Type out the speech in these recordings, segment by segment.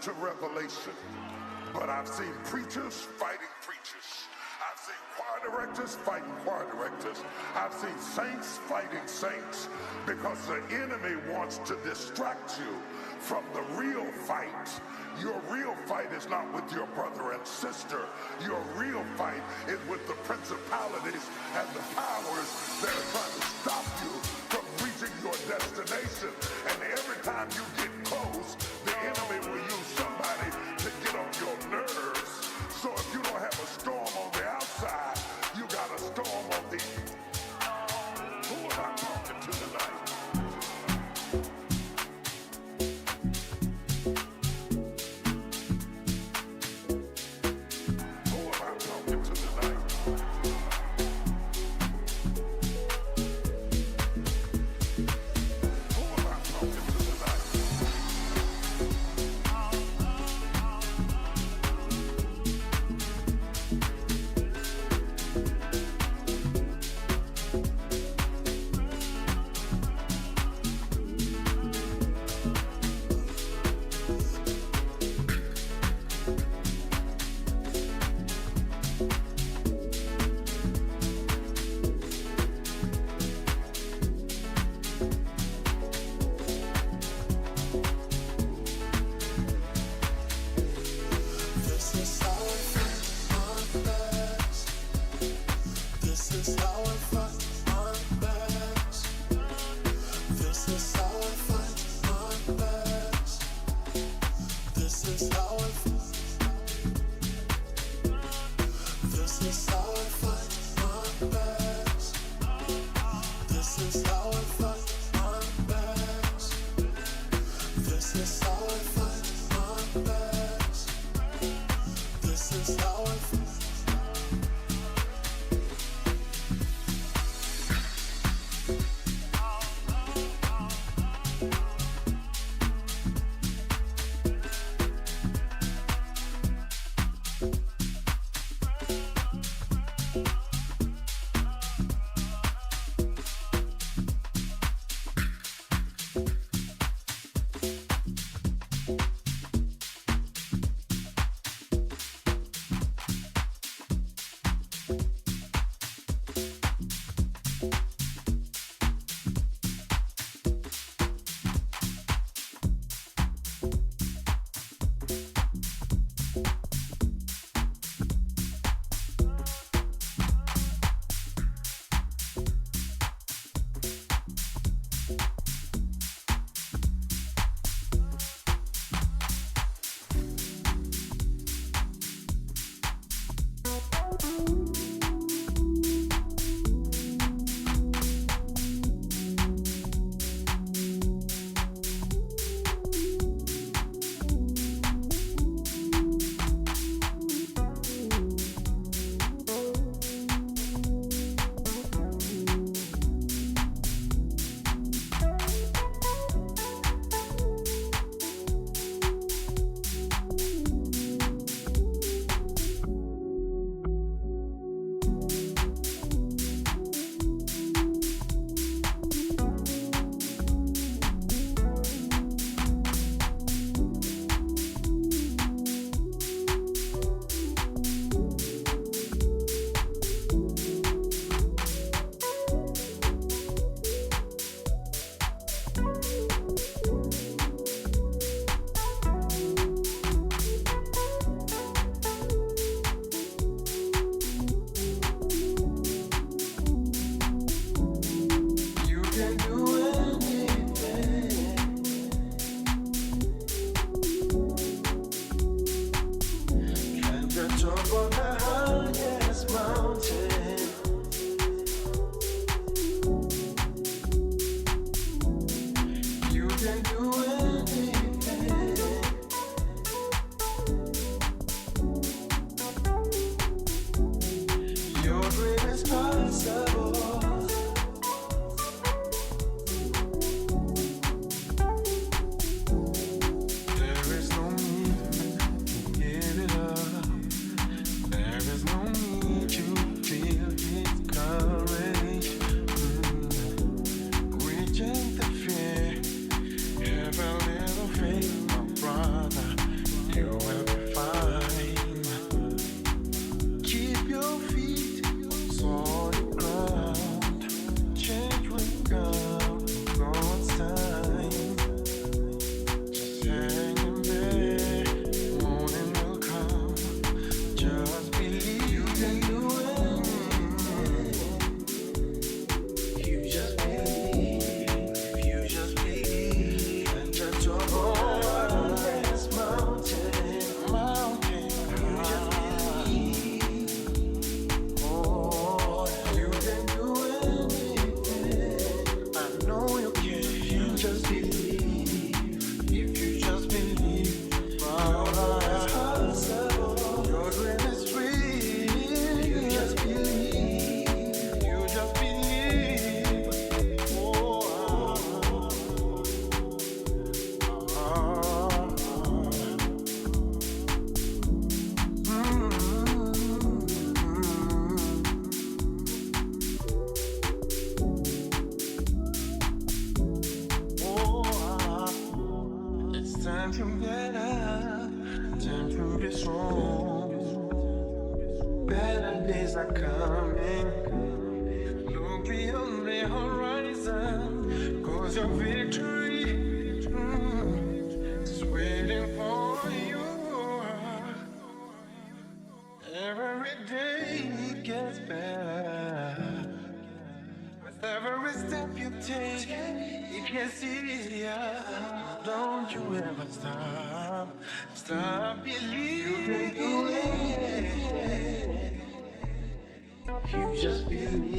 To Revelation, but I've seen preachers fighting preachers. I've seen choir directors fighting choir directors. I've seen saints fighting saints because the enemy wants to distract you from the real fight. Your real fight is not with your brother and sister. Your real fight is with the principalities and the powers that are trying to stop you from reaching your destination. And every time you get close, the enemy will use somebody to get on your nerves. So if you don't have a storm on the outside, you got a storm on the inside. Who am I talking to tonight? Who am I talking to tonight? Who am I talking to tonight? You just believe.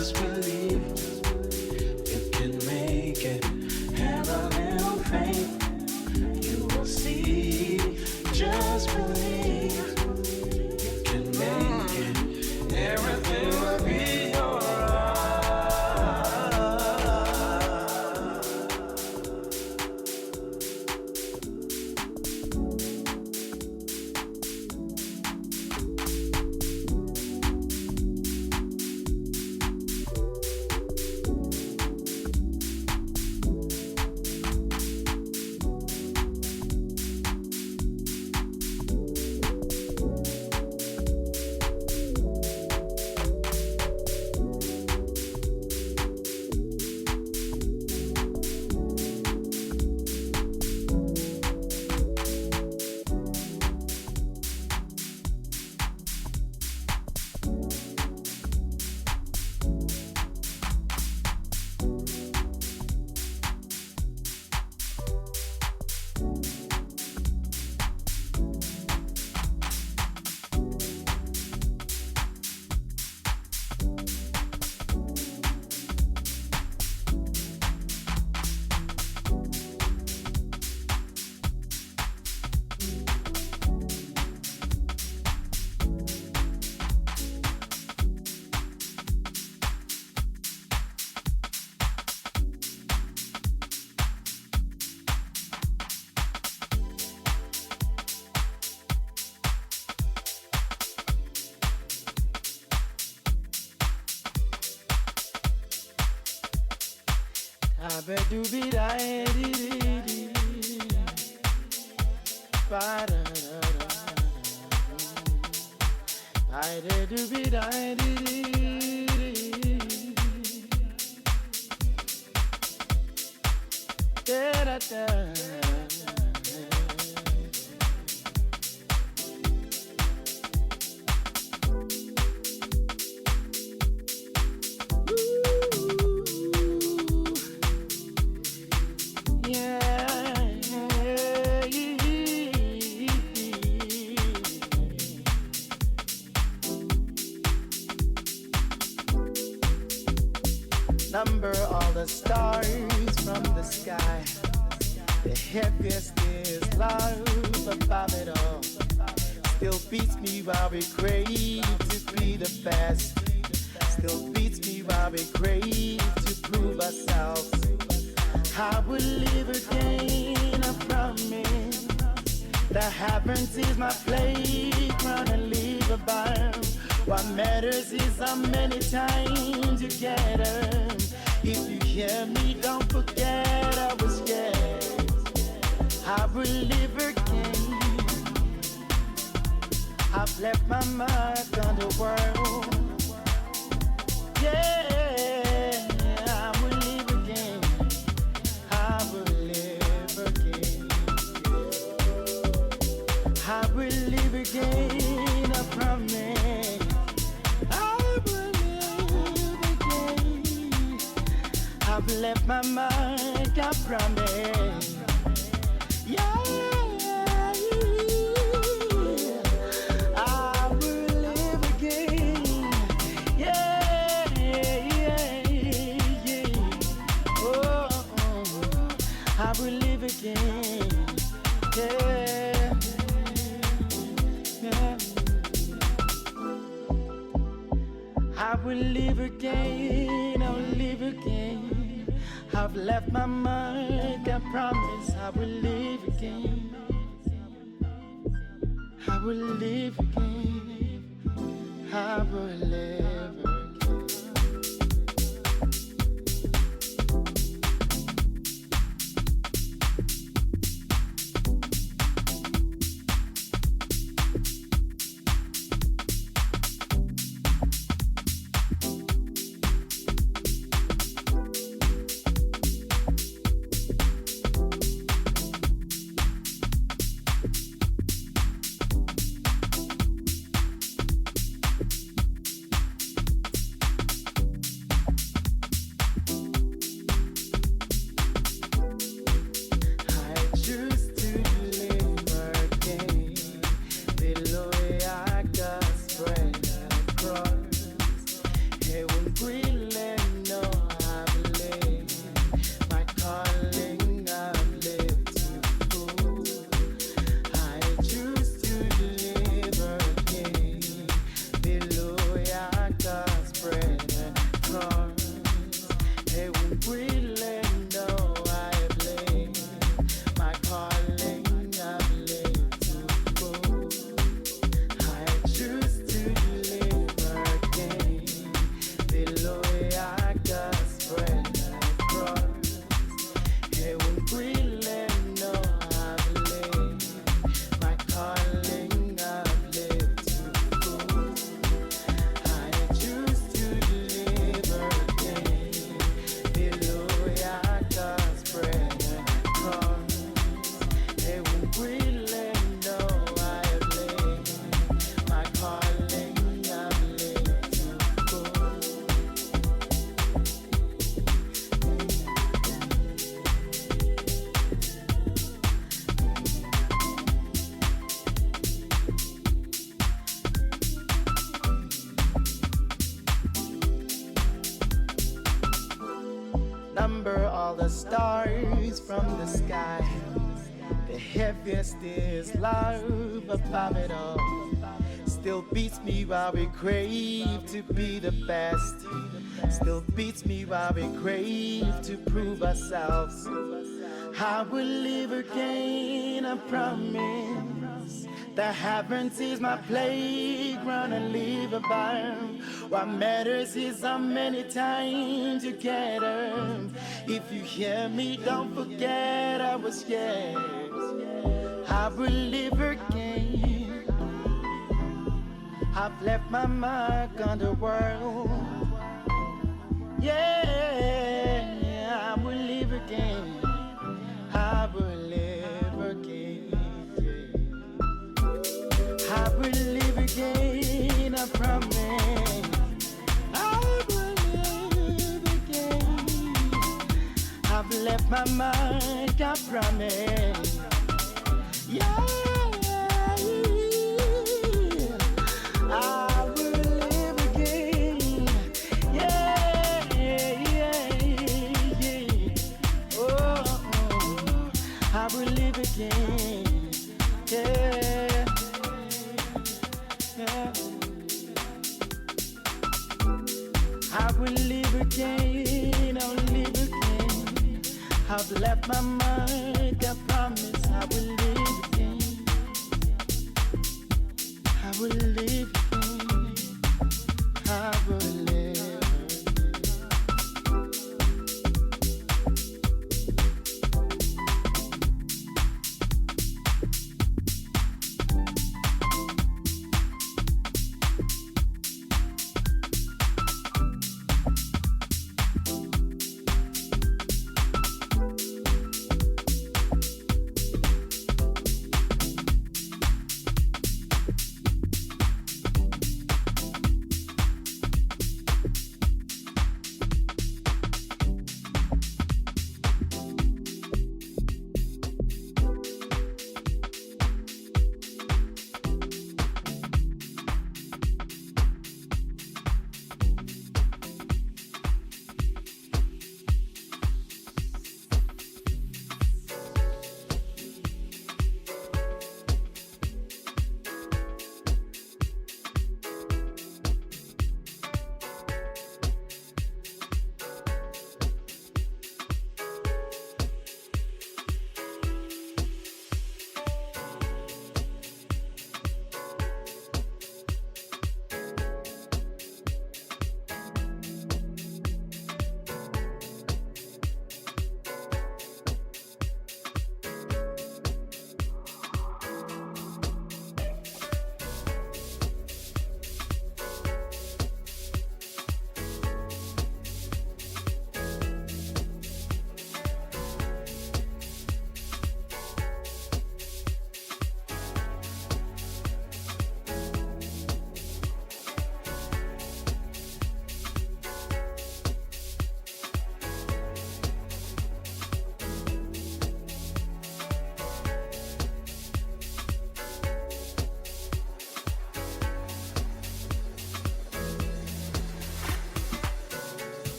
just believe you can make it. Have a little faith, you will see. Just believe you can make it. Everything will be alright. Number all the stars from the sky. The heaviest is love above it all. Still beats me while we crave to be the best. Still beats me while we crave to prove ourselves. I will live again, I promise. The heavens is my playground and live above. What matters is how many times you get them. If you hear me, don't forget I was scared. I will live again. I've left my mark on the world. Yeah, I will live again. I will live again. I will live again, I promise. I've left my mark, I promise. Yeah, I will live again. Yeah, yeah, yeah. Oh, I will live again. Yeah, yeah. I will live again. I will live again. I've left my mark, I promise I will live again. I will live again. I will live again. number all the stars from the sky. The heaviest is love above it all. Still beats me while we crave to be the best. Still beats me while we crave to prove ourselves. I will live again, I promise. The heavens is my playground and live above. What matters is how many times you get her. If you hear me, don't forget I was yours. I will live again. I've left my mark on the world. Yeah, I will live again. I will live again. I will live again, I promise. I will live again. I've left my mark, I promise. Yeah, I will live again. Yeah, oh, I will live again. Yeah, I will live again. I'll live again. I've left my mark. I promise I will live again. I will live again. I will live.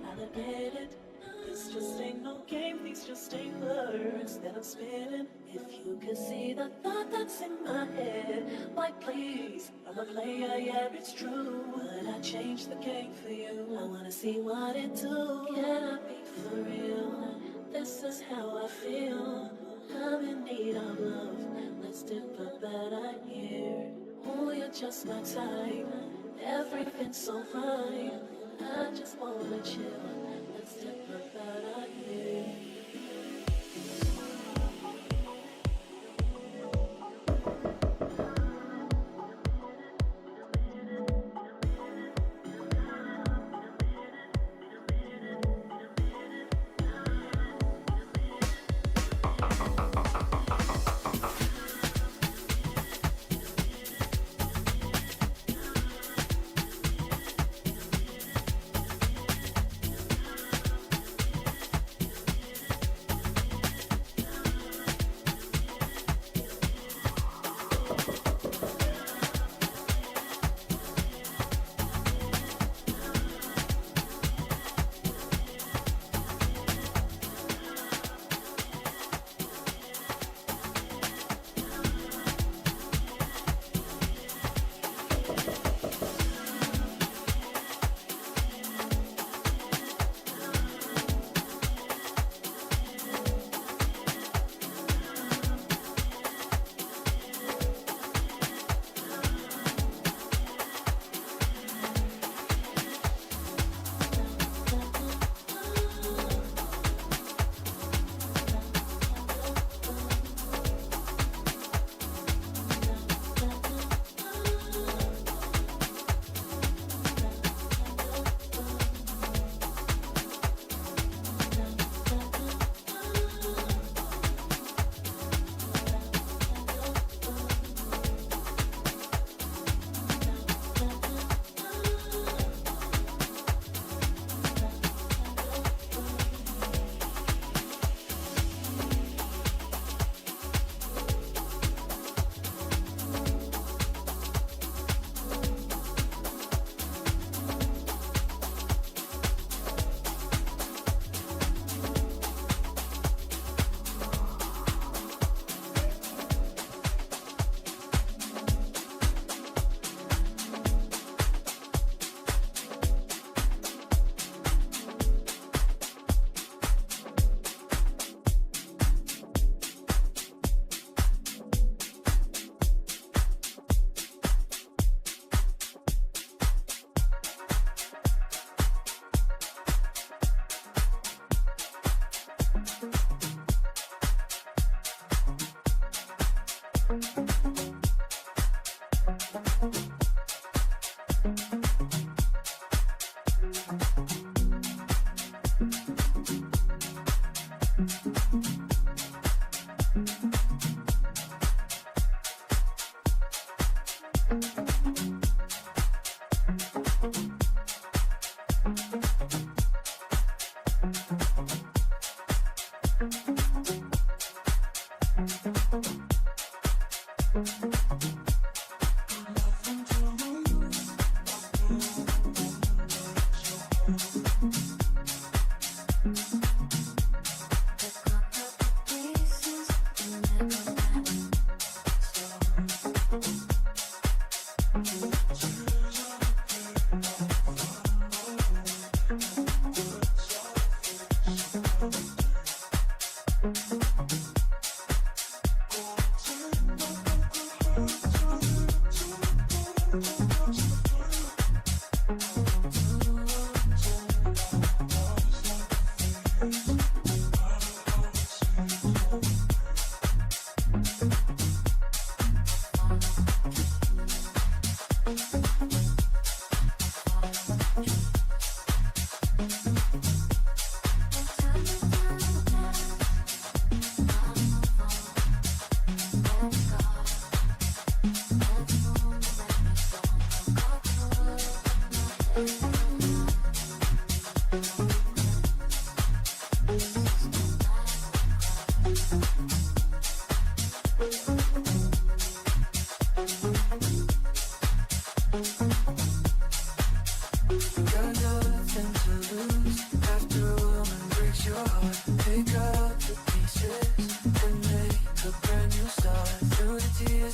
I'll admit it. This just ain't no game, these just ain't words that I'm spinning. If you could see the thought that's in my head, why please, I'm a player, yeah, it's true. Would I change the game for you? I wanna see what it do. Can I be for real? This is how I feel. I'm in need of love. Let's dip a better here. Oh, you're just my type. Everything's so right. I just wanna chill. Let's dip a better here.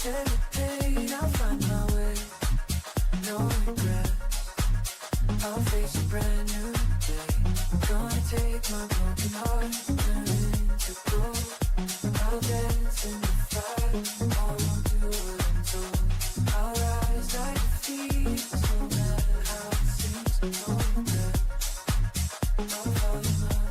and the pain, I'll find my way. No regret, I'll face a brand new day. I'm gonna take my broken heart, turn it into gold. I'll dance in the fire, I won't do what I'm told. I'll rise like a phoenix, no matter how it seems. No regret, I'll follow my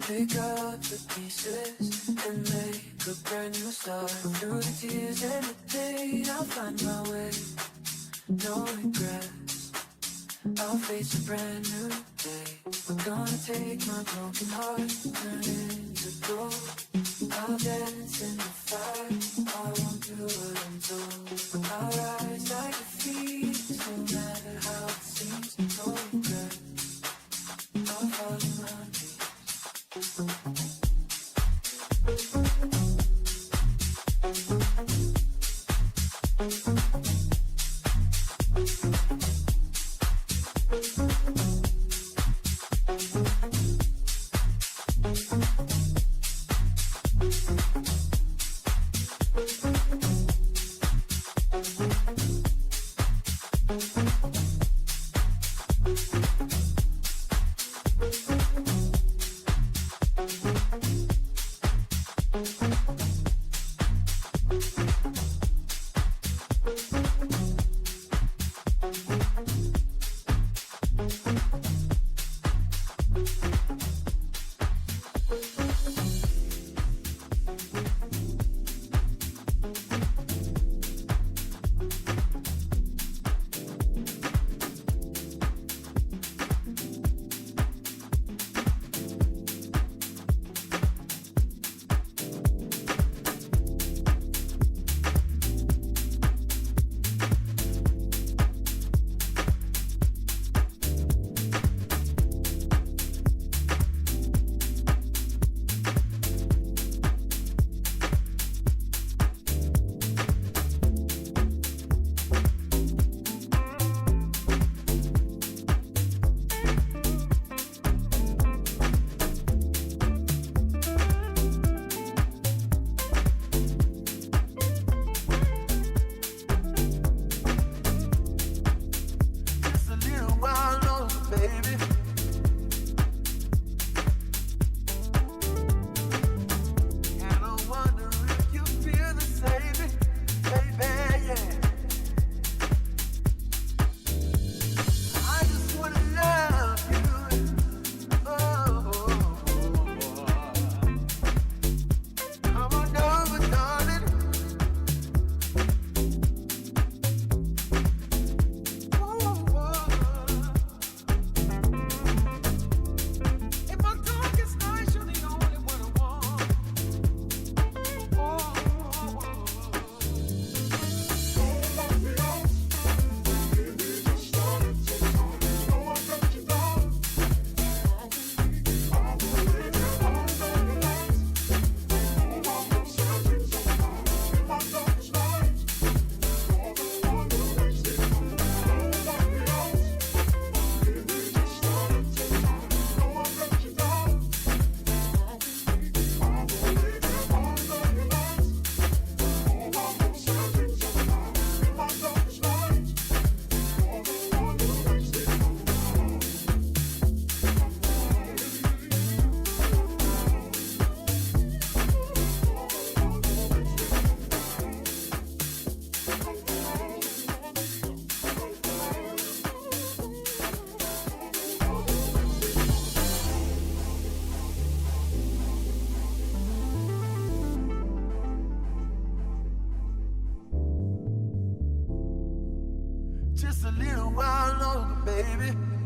pick up the pieces and make a brand new start. Through the tears and the pain, I'll find my way. No regrets, I'll face a brand new day. I'm gonna take my broken heart, turn it into gold. I'll dance in the fire, I won't do what I'm told. I'll rise like a phoenix, no matter how it seems. No regrets, I'll follow my dreams. just a little while longer, baby.